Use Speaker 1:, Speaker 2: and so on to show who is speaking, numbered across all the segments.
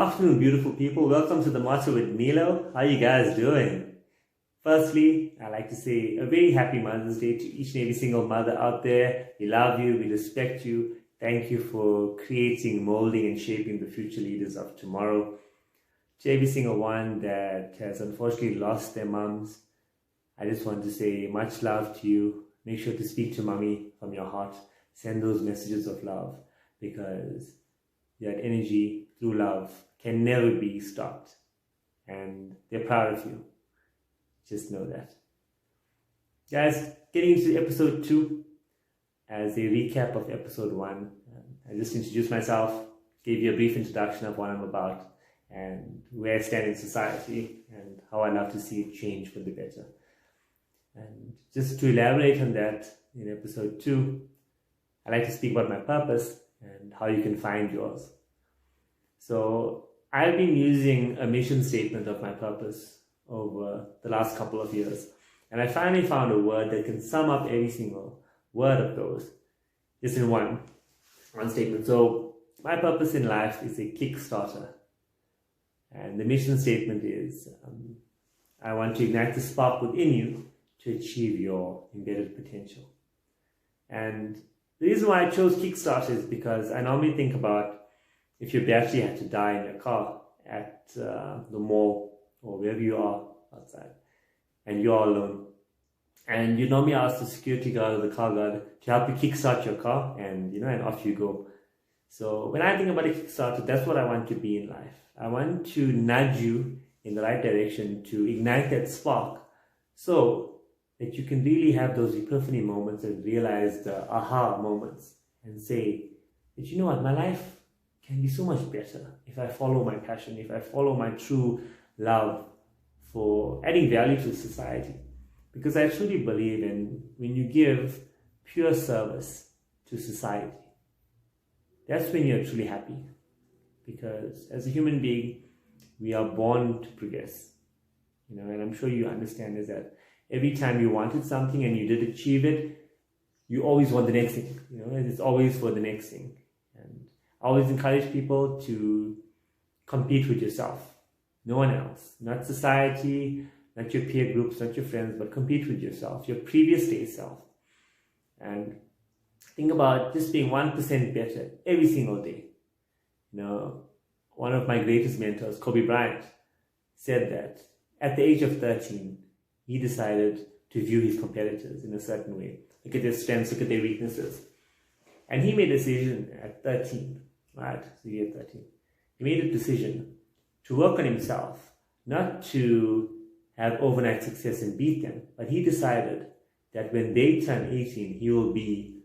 Speaker 1: afternoon, beautiful people. Welcome to the Motto with Nealo. How you guys doing? Firstly, I'd like to say a very happy Mother's Day to each and every single mother out there. We love you. We respect you. Thank you for creating, molding, and shaping the future leaders of tomorrow. To every single one that has unfortunately lost their moms, I just want to say much love to you. Make sure to speak to mommy from your heart. Send those messages of love, because that energy through love can never be stopped. And they're proud of you. Just know that. Guys, getting into episode 2, as a recap of episode 1, I just introduced myself, gave you a brief introduction of what I'm about, and where I stand in society, and how I love to see it change for the better. And just to elaborate on that, in episode 2, I like to speak about my purpose and how you can find yours. So I've been using a mission statement of my purpose over the last couple of years, and I finally found a word that can sum up every single word of those just in one statement. So my purpose in life is a Kickstarter, and the mission statement is I want to ignite the spark within you to achieve your embedded potential. And the reason why I chose Kickstarter is because I normally think about if your battery had to die in your car at the mall or wherever you are outside, and you're alone, and you normally ask the security guard or the car guard to help you kickstart your car, and off you go. So when I think about a Kickstarter, that's what I want to be in life. I want to nudge you in the right direction to ignite that spark, so that you can really have those epiphany moments and realize the aha moments and say that, you know what, my life can be so much better if I follow my passion, if I follow my true love for adding value to society. Because I truly believe in when you give pure service to society, that's when you're truly happy. Because as a human being, we are born to progress. And I'm sure you understand is that every time you wanted something and you did achieve it, you always want the next thing. It's always for the next thing. And I always encourage people to compete with yourself. No one else. Not society, not your peer groups, not your friends, but compete with yourself, your previous day self. And think about just being 1% better every single day. One of my greatest mentors, Kobe Bryant, said that at the age of 13, he decided to view his competitors in a certain way. Look at their strengths, look at their weaknesses. And he made a decision at 13, right? So he had 13. He made a decision to work on himself, not to have overnight success and beat them, but he decided that when they turn 18, he will be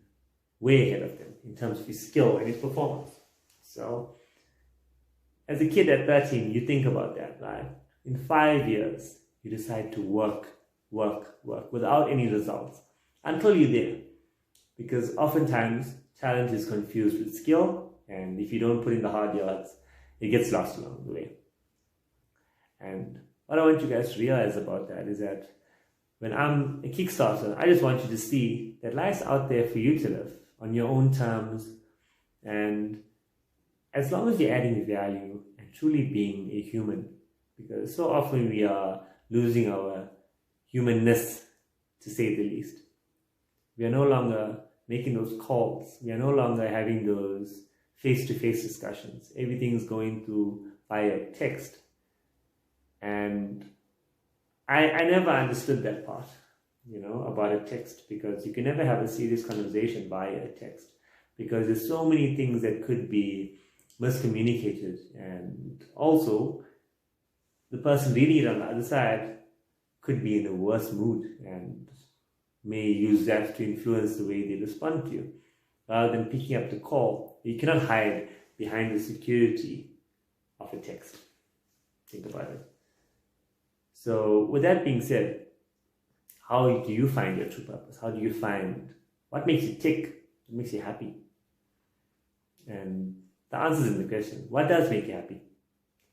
Speaker 1: way ahead of them in terms of his skill and his performance. So, as a kid at 13, you think about that, right? In 5 years, you decide to work without any results until you're there. Because oftentimes, talent is confused with skill, and if you don't put in the hard yards, it gets lost along the way. And what I want you guys to realize about that is that when I'm a Kickstarter, I just want you to see that life's out there for you to live on your own terms. And as long as you're adding value and truly being a human, because so often we are losing our humanness, to say the least. We are no longer making those calls. We are no longer having those face-to-face discussions. Everything's going through via text. And I never understood that part, about a text, because you can never have a serious conversation via a text, because there's so many things that could be miscommunicated, and also the person reading it on the other side could be in a worse mood and may use that to influence the way they respond to you, rather than picking up the call. You cannot hide behind the security of a text. Think about it. So with that being said, how do you find your true purpose? How do you find what makes you tick? What makes you happy? And the answer is in the question. What does make you happy?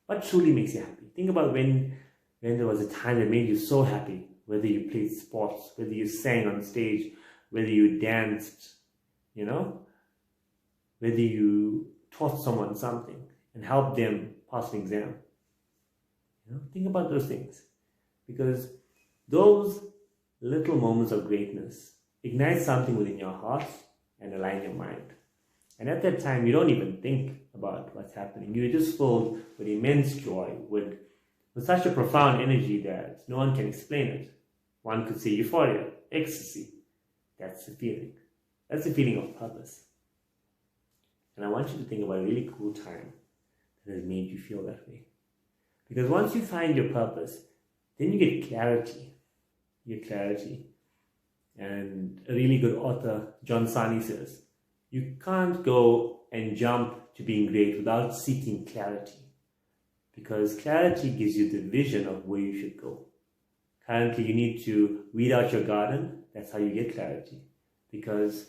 Speaker 1: What truly makes you happy? Think about when there was a time that made you so happy, whether you played sports, whether you sang on stage, whether you danced, whether you taught someone something and helped them pass an exam. Think about those things, because those little moments of greatness ignite something within your heart and align your mind. And at that time, you don't even think about what's happening. You're just filled with immense joy, with such a profound energy that no one can explain it. One could say euphoria, ecstasy. That's the feeling. That's the feeling of purpose. And I want you to think about a really cool time that has made you feel that way. Because once you find your purpose, then you get clarity. You get clarity. And a really good author, John Sani, says, you can't go and jump to being great without seeking clarity. Because clarity gives you the vision of where you should go. Currently, you need to weed out your garden. That's how you get clarity. Because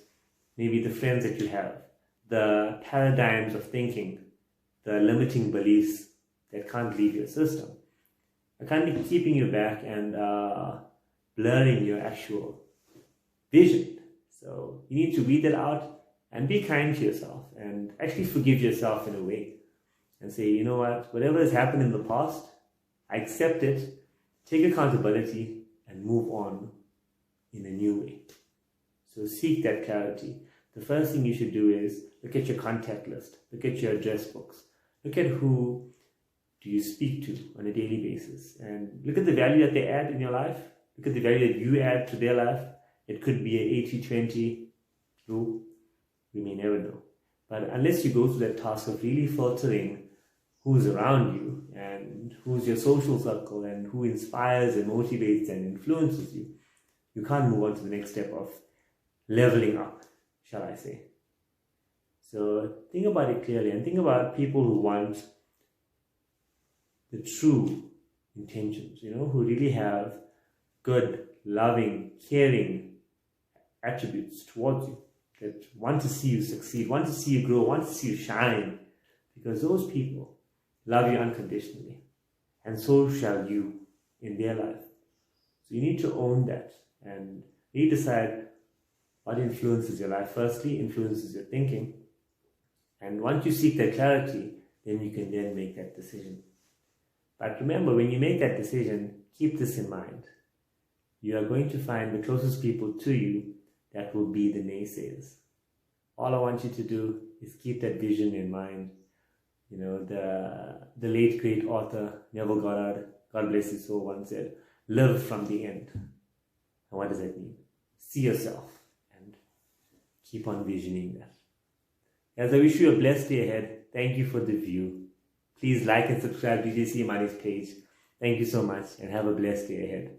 Speaker 1: maybe the friends that you have, the paradigms of thinking, the limiting beliefs that can't leave your system, are kind of keeping you back and blurring your actual vision. So you need to weed that out and be kind to yourself and actually forgive yourself in a way and say, you know what, whatever has happened in the past, I accept it, take accountability, and move on in a new way. So seek that clarity. The first thing you should do is look at your contact list, look at your address books, look at who do you speak to on a daily basis, and look at the value that they add in your life, look at the value that you add to their life. It could be an 80-20 rule, we may never know. But unless you go through that task of really filtering who's around you and who's your social circle and who inspires and motivates and influences you, you can't move on to the next step of leveling up, shall I say. So think about it clearly and think about people who want the true intentions, who really have good, loving, caring attributes towards you, that want to see you succeed, want to see you grow, want to see you shine, because those people love you unconditionally, and so shall you in their life. So you need to own that and you decide what influences your life. Firstly, influences your thinking, and once you seek that clarity, then you can then make that decision. But remember, when you make that decision, keep this in mind. You are going to find the closest people to you that will be the naysayers. All I want you to do is keep that vision in mind. The late great author Neville Goddard, God bless his soul, once said, live from the end. And what does that mean? See yourself and keep on visioning that. As I wish you a blessed day ahead, thank you for the view. Please like and subscribe to DJC Money's page. Thank you so much and have a blessed day ahead.